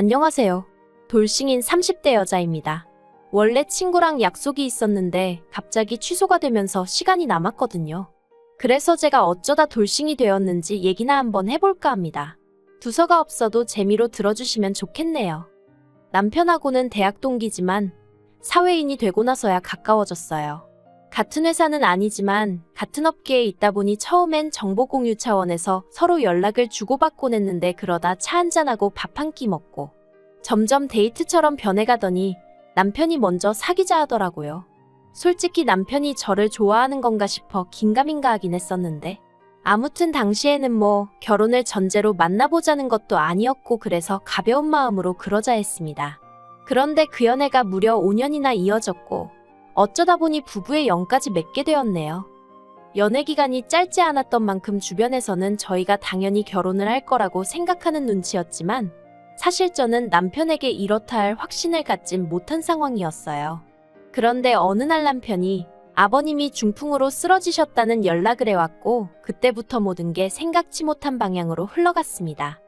안녕하세요. 돌싱인 30대 여자입니다. 원래 친구랑 약속이 있었는데 갑자기 취소가 되면서 시간이 남았거든요. 그래서 제가 어쩌다 돌싱이 되었는지 얘기나 한번 해볼까 합니다. 두서가 없어도 재미로 들어주시면 좋겠네요. 남편하고는 대학 동기지만 사회인이 되고 나서야 가까워졌어요. 같은 회사는 아니지만 같은 업계에 있다 보니 처음엔 정보 공유 차원에서 서로 연락을 주고받곤 했는데 그러다 차 한잔하고 밥 한 끼 먹고 점점 데이트처럼 변해가더니 남편이 먼저 사귀자 하더라고요. 솔직히 남편이 저를 좋아하는 건가 싶어 긴가민가 하긴 했었는데 아무튼 당시에는 뭐 결혼을 전제로 만나보자는 것도 아니었고 그래서 가벼운 마음으로 그러자 했습니다. 그런데 그 연애가 무려 5년이나 이어졌고 어쩌다 보니 부부의 영까지 맺게 되었네요. 연애 기간이 짧지 않았던 만큼 주변에서는 저희가 당연히 결혼을 할 거라고 생각하는 눈치였지만 사실 저는 남편에게 이렇다 할 확신을 갖진 못한 상황이었어요. 그런데 어느 날 남편이 아버님이 중풍으로 쓰러지셨다는 연락을 해왔고 그때부터 모든 게 생각지 못한 방향으로 흘러갔습니다.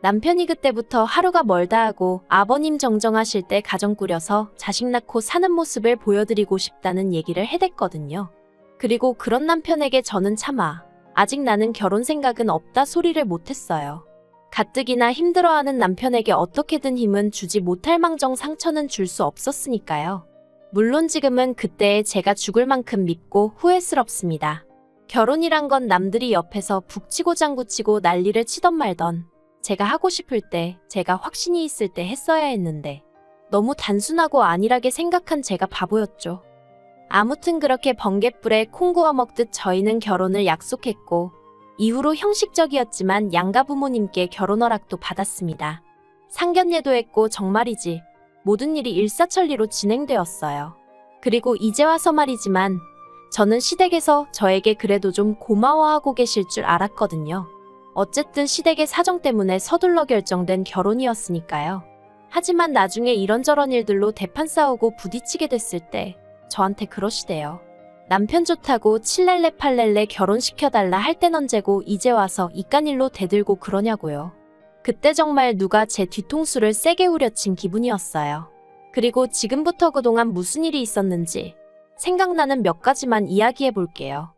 남편이 그때부터 하루가 멀다 하고 아버님 정정하실 때 가정 꾸려서 자식 낳고 사는 모습을 보여드리고 싶다는 얘기를 해댔거든요. 그리고 그런 남편에게 저는 차마 아직 나는 결혼 생각은 없다 소리를 못했어요. 가뜩이나 힘들어하는 남편에게 어떻게든 힘은 주지 못할 망정 상처는 줄 수 없었으니까요. 물론 지금은 그때의 제가 죽을 만큼 밉고 후회스럽습니다. 결혼이란 건 남들이 옆에서 북치고 장구치고 난리를 치던 말던 제가 하고 싶을 때, 제가 확신이 있을 때 했어야 했는데 너무 단순하고 안일하게 생각한 제가 바보였죠. 아무튼 그렇게 번갯불에 콩 구워 먹듯 저희는 결혼을 약속했고 이후로 형식적이었지만 양가 부모님께 결혼 허락도 받았습니다. 상견례도 했고 정말이지 모든 일이 일사천리로 진행되었어요. 그리고 이제 와서 말이지만 저는 시댁에서 저에게 그래도 좀 고마워하고 계실 줄 알았거든요. 어쨌든 시댁의 사정 때문에 서둘러 결정된 결혼이었으니까요. 하지만 나중에 이런저런 일들로 대판 싸우고 부딪히게 됐을 때 저한테 그러시대요. 남편 좋다고 7렐레 8렐레 결혼시켜달라 할 땐 언제고 이제 와서 이깟일로 대들고 그러냐고요. 그때 정말 누가 제 뒤통수를 세게 후려친 기분이었어요. 그리고 지금부터 그동안 무슨 일이 있었는지 생각나는 몇 가지만 이야기해 볼게요.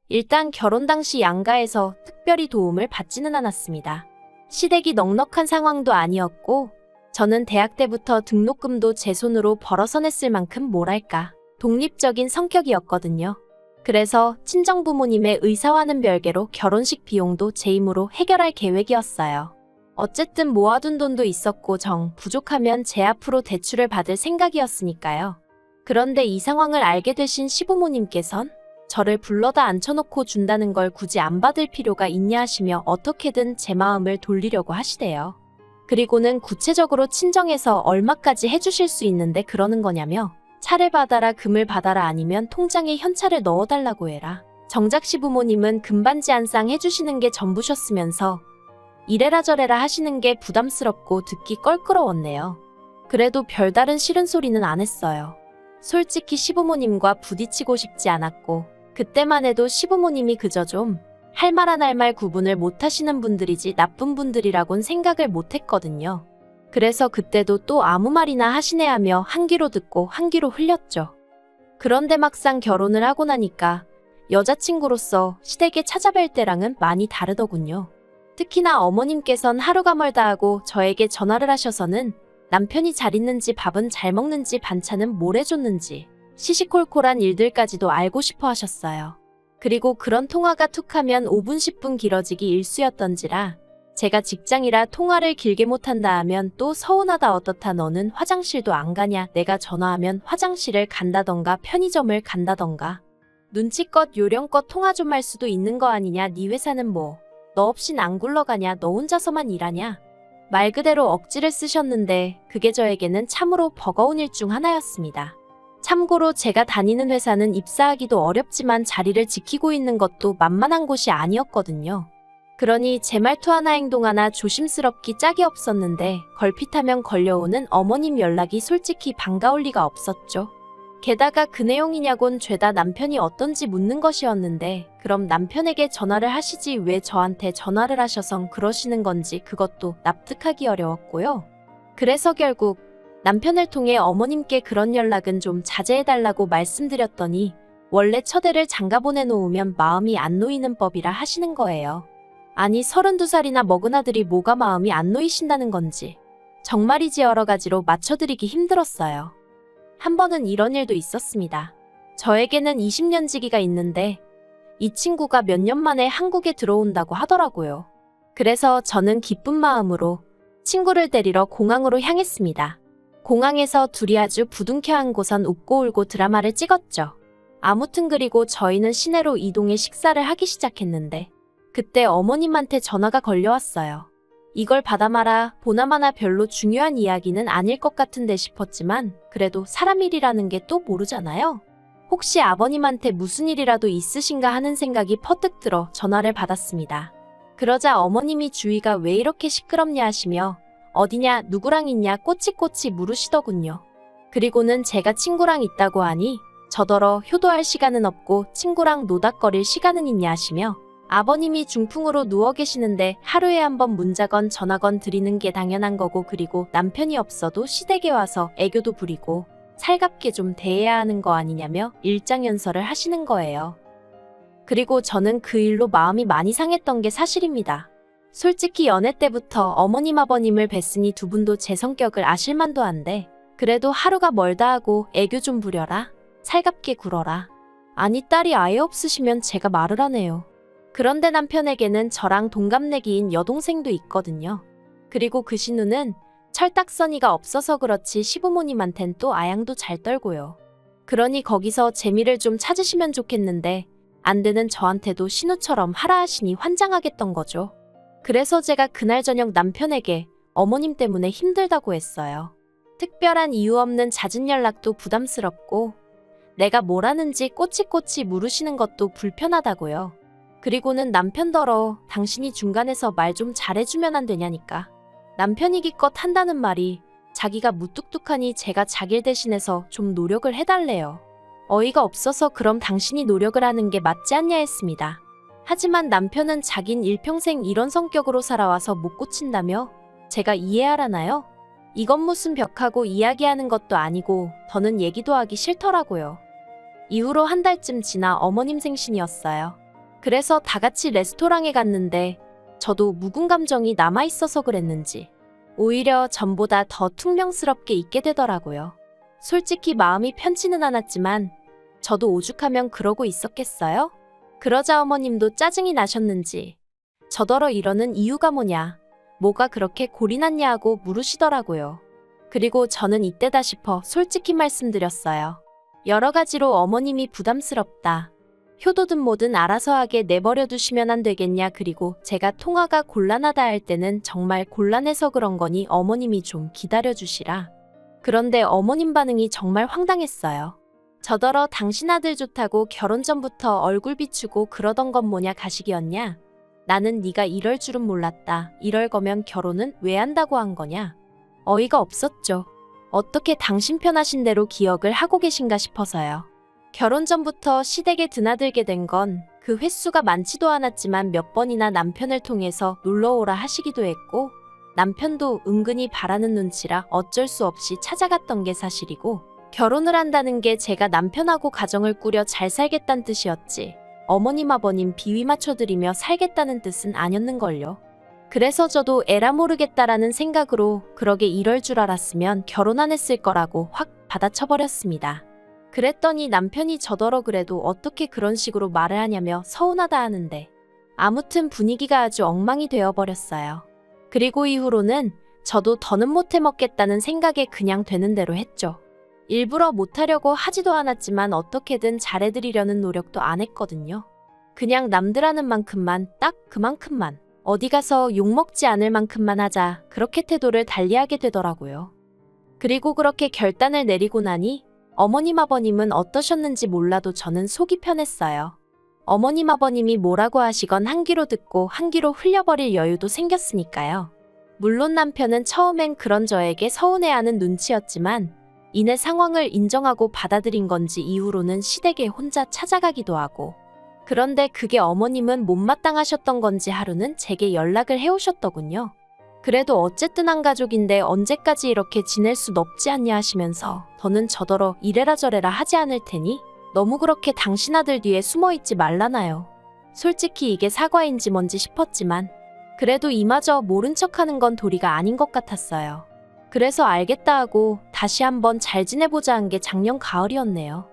일단 결혼 당시 양가에서 특별히 도움을 받지는 않았습니다. 시댁이 넉넉한 상황도 아니었고 저는 대학 때부터 등록금도 제 손으로 벌어서 냈을 만큼 뭐랄까 독립적인 성격이었거든요. 그래서 친정부모님의 의사와는 별개로 결혼식 비용도 제 힘으로 해결할 계획이었어요. 어쨌든 모아둔 돈도 있었고 정 부족하면 제 앞으로 대출을 받을 생각이었으니까요. 그런데 이 상황을 알게 되신 시부모님께선 저를 불러다 앉혀놓고 준다는 걸 굳이 안 받을 필요가 있냐 하시며 어떻게든 제 마음을 돌리려고 하시대요. 그리고는 구체적으로 친정에서 얼마까지 해주실 수 있는데 그러는 거냐며 차를 받아라 금을 받아라 아니면 통장에 현찰을 넣어달라고 해라. 정작 시부모님은 금반지 한 쌍 해주시는 게 전부셨으면서 이래라 저래라 하시는 게 부담스럽고 듣기 껄끄러웠네요. 그래도 별다른 싫은 소리는 안 했어요. 솔직히 시부모님과 부딪히고 싶지 않았고 그때만 해도 시부모님이 그저 좀 할 말 안 할 말 구분을 못하시는 분들이지 나쁜 분들이라곤 생각을 못했거든요. 그래서 그때도 또 아무 말이나 하시네 하며 한 귀로 듣고 한 귀로 흘렸죠. 그런데 막상 결혼을 하고 나니까 여자친구로서 시댁에 찾아뵐 때랑은 많이 다르더군요. 특히나 어머님께선 하루가 멀다 하고 저에게 전화를 하셔서는 남편이 잘 있는지 밥은 잘 먹는지 반찬은 뭘 해줬는지 시시콜콜한 일들까지도 알고 싶어 하셨어요. 그리고 그런 통화가 툭하면 5분 10분 길어지기 일쑤였던지라 제가 직장이라 통화를 길게 못한다 하면 또 서운하다 어떻다 너는 화장실도 안 가냐 내가 전화하면 화장실을 간다던가 편의점을 간다던가 눈치껏 요령껏 통화 좀 할 수도 있는 거 아니냐 네 회사는 뭐 너 없인 안 굴러가냐 너 혼자서만 일하냐 말 그대로 억지를 쓰셨는데 그게 저에게는 참으로 버거운 일 중 하나였습니다. 참고로 제가 다니는 회사는 입사하기도 어렵지만 자리를 지키고 있는 것도 만만한 곳이 아니었거든요. 그러니 제 말투 하나 행동 하나 조심스럽기 짝이 없었는데 걸핏하면 걸려오는 어머님 연락이 솔직히 반가울 리가 없었죠. 게다가 그 내용이냐곤 죄다 남편이 어떤지 묻는 것이었는데 그럼 남편에게 전화를 하시지 왜 저한테 전화를 하셔선 그러시는 건지 그것도 납득하기 어려웠고요. 그래서 결국 남편을 통해 어머님께 그런 연락은 좀 자제해달라고 말씀드렸더니 원래 처대를 장가 보내놓으면 마음이 안 놓이는 법이라 하시는 거예요. 아니 32살이나 먹은 아들이 뭐가 마음이 안 놓이신다는 건지 정말이지 여러 가지로 맞춰드리기 힘들었어요. 한 번은 이런 일도 있었습니다. 저에게는 20년 지기가 있는데 이 친구가 몇 년 만에 한국에 들어온다고 하더라고요. 그래서 저는 기쁜 마음으로 친구를 데리러 공항으로 향했습니다. 공항에서 둘이 아주 부둥켜안고선 웃고 울고 드라마를 찍었죠. 아무튼 그리고 저희는 시내로 이동해 식사를 하기 시작했는데 그때 어머님한테 전화가 걸려왔어요. 이걸 받아마라 보나마나 별로 중요한 이야기는 아닐 것 같은데 싶었지만 그래도 사람 일이라는 게 또 모르잖아요. 혹시 아버님한테 무슨 일이라도 있으신가 하는 생각이 퍼뜩 들어 전화를 받았습니다. 그러자 어머님이 주위가 왜 이렇게 시끄럽냐 하시며 어디냐 누구랑 있냐 꼬치꼬치 물으시더군요. 그리고는 제가 친구랑 있다고 하니 저더러 효도할 시간은 없고 친구랑 노닥거릴 시간은 있냐 하시며 아버님이 중풍으로 누워 계시는데 하루에 한 번 문자건 전화건 드리는 게 당연한 거고 그리고 남편이 없어도 시댁에 와서 애교도 부리고 살갑게 좀 대해야 하는 거 아니냐며 일장연설을 하시는 거예요. 그리고 저는 그 일로 마음이 많이 상했던 게 사실입니다. 솔직히 연애 때부터 어머님 아버님을 뵀으니 두 분도 제 성격을 아실만도 한데 그래도 하루가 멀다 하고 애교 좀 부려라. 살갑게 굴어라. 아니 딸이 아예 없으시면 제가 말을 하네요. 그런데 남편에게는 저랑 동갑내기인 여동생도 있거든요. 그리고 그 신우는 철딱서니가 없어서 그렇지 시부모님한텐 또 아양도 잘 떨고요. 그러니 거기서 재미를 좀 찾으시면 좋겠는데 안 되는 저한테도 신우처럼 하라 하시니 환장하겠던 거죠. 그래서 제가 그날 저녁 남편에게 어머님 때문에 힘들다고 했어요. 특별한 이유 없는 잦은 연락도 부담스럽고 내가 뭘 하는지 꼬치꼬치 물으시는 것도 불편하다고요. 그리고는 남편더러 당신이 중간에서 말 좀 잘해주면 안 되냐니까. 남편이 기껏 한다는 말이 자기가 무뚝뚝하니 제가 자기를 대신해서 좀 노력을 해달래요. 어이가 없어서 그럼 당신이 노력을 하는 게 맞지 않냐 했습니다. 하지만 남편은 자긴 일평생 이런 성격으로 살아와서 못 고친다며 제가 이해하라나요? 이건 무슨 벽하고 이야기하는 것도 아니고 더는 얘기도 하기 싫더라고요. 이후로 한 달쯤 지나 어머님 생신이었어요. 그래서 다 같이 레스토랑에 갔는데 저도 묵은 감정이 남아있어서 그랬는지 오히려 전보다 더 퉁명스럽게 있게 되더라고요. 솔직히 마음이 편치는 않았지만 저도 오죽하면 그러고 있었겠어요? 그러자 어머님도 짜증이 나셨는지 저더러 이러는 이유가 뭐냐, 뭐가 그렇게 골이 났냐 하고 물으시더라고요. 그리고 저는 이때다 싶어 솔직히 말씀드렸어요. 여러 가지로 어머님이 부담스럽다. 효도든 뭐든 알아서 하게 내버려 두시면 안 되겠냐. 그리고 제가 통화가 곤란하다 할 때는 정말 곤란해서 그런 거니 어머님이 좀 기다려주시라. 그런데 어머님 반응이 정말 황당했어요. 저더러 당신 아들 좋다고 결혼 전부터 얼굴 비추고 그러던 건 뭐냐 가식이었냐. 나는 네가 이럴 줄은 몰랐다. 이럴 거면 결혼은 왜 한다고 한 거냐. 어이가 없었죠. 어떻게 당신 편하신 대로 기억을 하고 계신가 싶어서요. 결혼 전부터 시댁에 드나들게 된 건 그 횟수가 많지도 않았지만 몇 번이나 남편을 통해서 놀러오라 하시기도 했고 남편도 은근히 바라는 눈치라 어쩔 수 없이 찾아갔던 게 사실이고 결혼을 한다는 게 제가 남편하고 가정을 꾸려 잘 살겠다는 뜻이었지 어머님 아버님 비위 맞춰드리며 살겠다는 뜻은 아니었는걸요. 그래서 저도 에라 모르겠다라는 생각으로 그러게 이럴 줄 알았으면 결혼 안 했을 거라고 확 받아쳐버렸습니다. 그랬더니 남편이 저더러 그래도 어떻게 그런 식으로 말을 하냐며 서운하다 하는데 아무튼 분위기가 아주 엉망이 되어버렸어요. 그리고 이후로는 저도 더는 못 해먹겠다는 생각에 그냥 되는 대로 했죠. 일부러 못하려고 하지도 않았지만 어떻게든 잘해드리려는 노력도 안 했거든요. 그냥 남들 하는 만큼만 딱 그만큼만 어디 가서 욕먹지 않을 만큼만 하자 그렇게 태도를 달리하게 되더라고요. 그리고 그렇게 결단을 내리고 나니 어머님 아버님은 어떠셨는지 몰라도 저는 속이 편했어요. 어머님 아버님이 뭐라고 하시건 한 귀로 듣고 한 귀로 흘려버릴 여유도 생겼으니까요. 물론 남편은 처음엔 그런 저에게 서운해하는 눈치였지만 이내 상황을 인정하고 받아들인 건지 이후로는 시댁에 혼자 찾아가기도 하고 그런데 그게 어머님은 못마땅하셨던 건지 하루는 제게 연락을 해오셨더군요. 그래도 어쨌든 한 가족인데 언제까지 이렇게 지낼 순 없지 않냐 하시면서 더는 저더러 이래라 저래라 하지 않을 테니 너무 그렇게 당신 아들 뒤에 숨어있지 말라나요. 솔직히 이게 사과인지 뭔지 싶었지만 그래도 이마저 모른 척하는 건 도리가 아닌 것 같았어요. 그래서 알겠다 하고 다시 한번 잘 지내보자 한 게 작년 가을이었네요.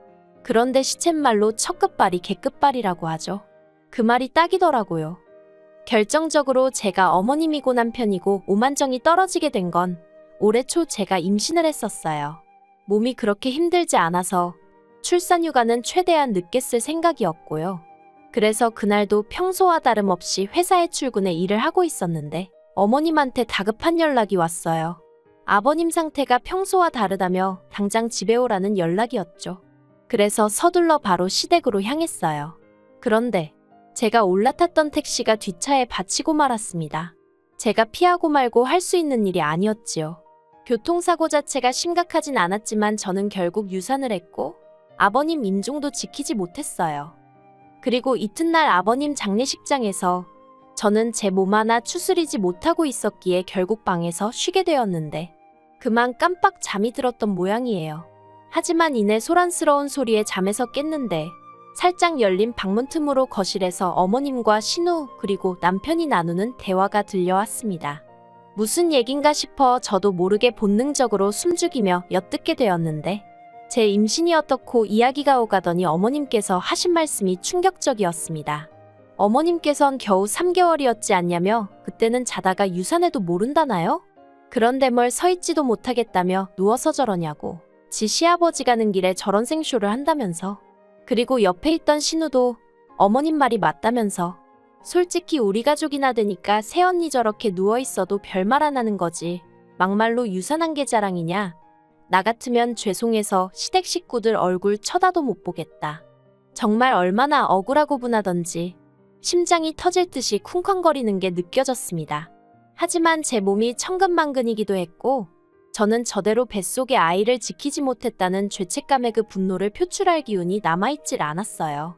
그런데 시쳇말로 첫끝발이 개끝발이라고 하죠. 그 말이 딱이더라고요. 결정적으로 제가 어머님이고 남편이고 오만정이 떨어지게 된 건 올해 초 제가 임신을 했었어요. 몸이 그렇게 힘들지 않아서 출산휴가는 최대한 늦게 쓸 생각이었고요. 그래서 그날도 평소와 다름없이 회사에 출근해 일을 하고 있었는데 어머님한테 다급한 연락이 왔어요. 아버님 상태가 평소와 다르다며 당장 집에 오라는 연락이었죠. 그래서 서둘러 바로 시댁으로 향했어요. 그런데 제가 올라탔던 택시가 뒷차에 받치고 말았습니다. 제가 피하고 말고 할 수 있는 일이 아니었지요. 교통사고 자체가 심각하진 않았지만 저는 결국 유산을 했고 아버님 임종도 지키지 못했어요. 그리고 이튿날 아버님 장례식장에서 저는 제 몸 하나 추스리지 못하고 있었기에 결국 방에서 쉬게 되었는데 그만 깜빡 잠이 들었던 모양이에요. 하지만 이내 소란스러운 소리에 잠에서 깼는데 살짝 열린 방문 틈으로 거실에서 어머님과 신우 그리고 남편이 나누는 대화가 들려왔습니다. 무슨 얘긴가 싶어 저도 모르게 본능적으로 숨죽이며 엿듣게 되었는데 제 임신이 어떻고 이야기가 오가더니 어머님께서 하신 말씀이 충격적이었습니다. 어머님께선 겨우 3개월이었지 않냐며 그때는 자다가 유산해도 모른다나요? 그런데 뭘 서있지도 못하겠다며 누워서 저러냐고 지 시아버지 가는 길에 저런 생쇼를 한다면서 그리고 옆에 있던 신우도 어머님 말이 맞다면서 솔직히 우리 가족이나 되니까 새언니 저렇게 누워있어도 별말 안 하는 거지 막말로 유산한 게 자랑이냐 나 같으면 죄송해서 시댁 식구들 얼굴 쳐다도 못 보겠다. 정말 얼마나 억울하고 분하던지 심장이 터질 듯이 쿵쾅거리는 게 느껴졌습니다. 하지만 제 몸이 천근만근이기도 했고 저는 저대로 뱃속의 아이를 지키지 못했다는 죄책감에 그 분노를 표출할 기운이 남아있질 않았어요.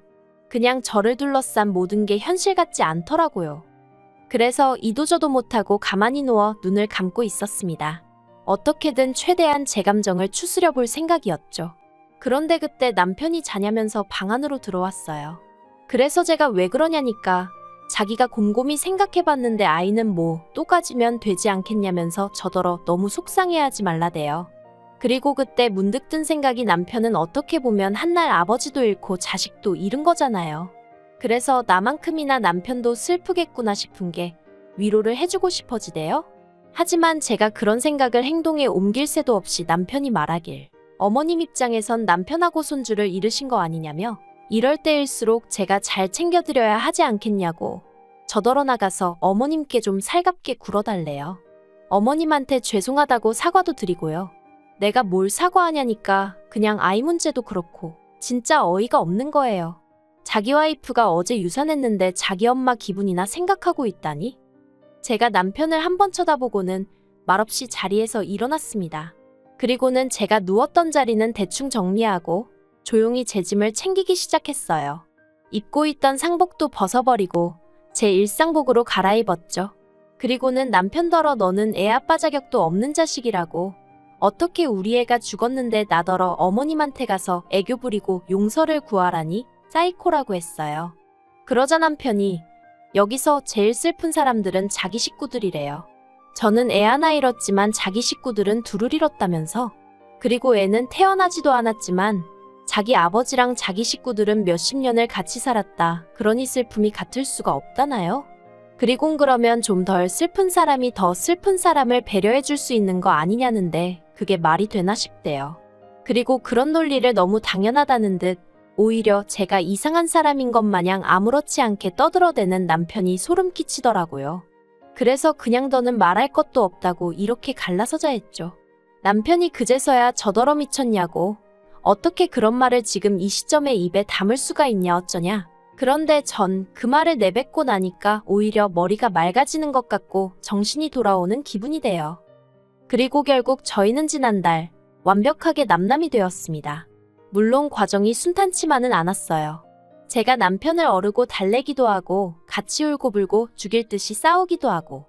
그냥 저를 둘러싼 모든 게 현실 같지 않더라고요. 그래서 이도저도 못하고 가만히 누워 눈을 감고 있었습니다. 어떻게든 최대한 제 감정을 추스려 볼 생각이었죠. 그런데 그때 남편이 자냐면서 방 안으로 들어왔어요. 그래서 제가 왜 그러냐니까 자기가 곰곰이 생각해봤는데 아이는 뭐 또 가지면 되지 않겠냐면서 저더러 너무 속상해하지 말라대요. 그리고 그때 문득 든 생각이 남편은 어떻게 보면 한날 아버지도 잃고 자식도 잃은 거잖아요. 그래서 나만큼이나 남편도 슬프겠구나 싶은 게 위로를 해주고 싶어지대요. 하지만 제가 그런 생각을 행동에 옮길 새도 없이 남편이 말하길 어머님 입장에선 남편하고 손주를 잃으신 거 아니냐며 이럴 때일수록 제가 잘 챙겨드려야 하지 않겠냐고 저더러 나가서 어머님께 좀 살갑게 굴어달래요. 어머님한테 죄송하다고 사과도 드리고요. 내가 뭘 사과하냐니까 그냥 아이 문제도 그렇고 진짜 어이가 없는 거예요. 자기 와이프가 어제 유산했는데 자기 엄마 기분이나 생각하고 있다니? 제가 남편을 한번 쳐다보고는 말없이 자리에서 일어났습니다. 그리고는 제가 누웠던 자리는 대충 정리하고 조용히 제 짐을 챙기기 시작했어요. 입고 있던 상복도 벗어버리고 제 일상복으로 갈아입었죠. 그리고는 남편더러 너는 애 아빠 자격도 없는 자식이라고 어떻게 우리 애가 죽었는데 나더러 어머님한테 가서 애교 부리고 용서를 구하라니 사이코라고 했어요. 그러자 남편이 여기서 제일 슬픈 사람들은 자기 식구들이래요. 저는 애 하나 잃었지만 자기 식구들은 둘을 잃었다면서 그리고 애는 태어나지도 않았지만 자기 아버지랑 자기 식구들은 몇십 년을 같이 살았다. 그러니 슬픔이 같을 수가 없다나요? 그리곤 그러면 좀 덜 슬픈 사람이 더 슬픈 사람을 배려해 줄 수 있는 거 아니냐는데 그게 말이 되나 싶대요. 그리고 그런 논리를 너무 당연하다는 듯 오히려 제가 이상한 사람인 것 마냥 아무렇지 않게 떠들어대는 남편이 소름 끼치더라고요. 그래서 그냥 더는 말할 것도 없다고 이렇게 갈라서자 했죠. 남편이 그제서야 저더러 미쳤냐고 어떻게 그런 말을 지금 이 시점에 입에 담을 수가 있냐 어쩌냐. 그런데 전 그 말을 내뱉고 나니까 오히려 머리가 맑아지는 것 같고 정신이 돌아오는 기분이 돼요. 그리고 결국 저희는 지난달 완벽하게 남남이 되었습니다. 물론 과정이 순탄치만은 않았어요. 제가 남편을 어르고 달래기도 하고 같이 울고불고 죽일 듯이 싸우기도 하고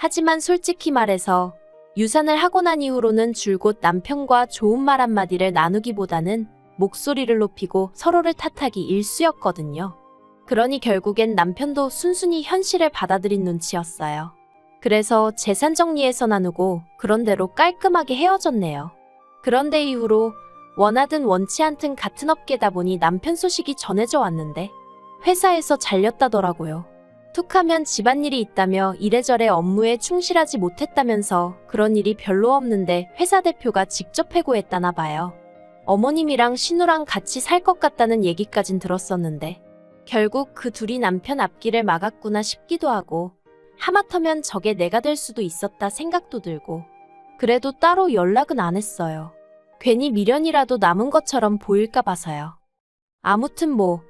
하지만 솔직히 말해서 유산을 하고 난 이후로는 줄곧 남편과 좋은 말 한마디를 나누기보다는 목소리를 높이고 서로를 탓하기 일쑤였거든요. 그러니 결국엔 남편도 순순히 현실을 받아들인 눈치였어요. 그래서 재산 정리해서 나누고 그런 대로 깔끔하게 헤어졌네요. 그런데 이후로 원하든 원치 않든 같은 업계다 보니 남편 소식이 전해져 왔는데 회사에서 잘렸다더라고요. 툭하면 집안일이 있다며 이래저래 업무에 충실하지 못했다면서 그런 일이 별로 없는데 회사 대표가 직접 해고했다나 봐요. 어머님이랑 신우랑 같이 살 것 같다는 얘기까진 들었었는데 결국 그 둘이 남편 앞길을 막았구나 싶기도 하고 하마터면 저게 내가 될 수도 있었다 생각도 들고 그래도 따로 연락은 안 했어요. 괜히 미련이라도 남은 것처럼 보일까 봐서요. 아무튼 뭐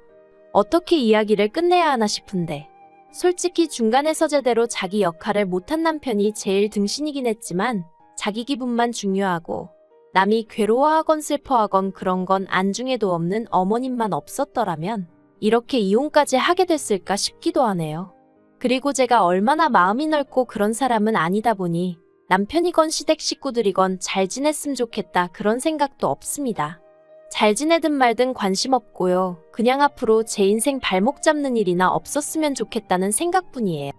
어떻게 이야기를 끝내야 하나 싶은데 솔직히 중간에서 제대로 자기 역할을 못한 남편이 제일 등신이긴 했지만 자기 기분만 중요하고 남이 괴로워하건 슬퍼하건 그런 건 안중에도 없는 어머님만 없었더라면 이렇게 이혼까지 하게 됐을까 싶기도 하네요. 그리고 제가 얼마나 마음이 넓고 그런 사람은 아니다 보니 남편이건 시댁 식구들이건 잘 지냈으면 좋겠다 그런 생각도 없습니다. 잘 지내든 말든 관심 없고요. 그냥 앞으로 제 인생 발목 잡는 일이나 없었으면 좋겠다는 생각뿐이에요.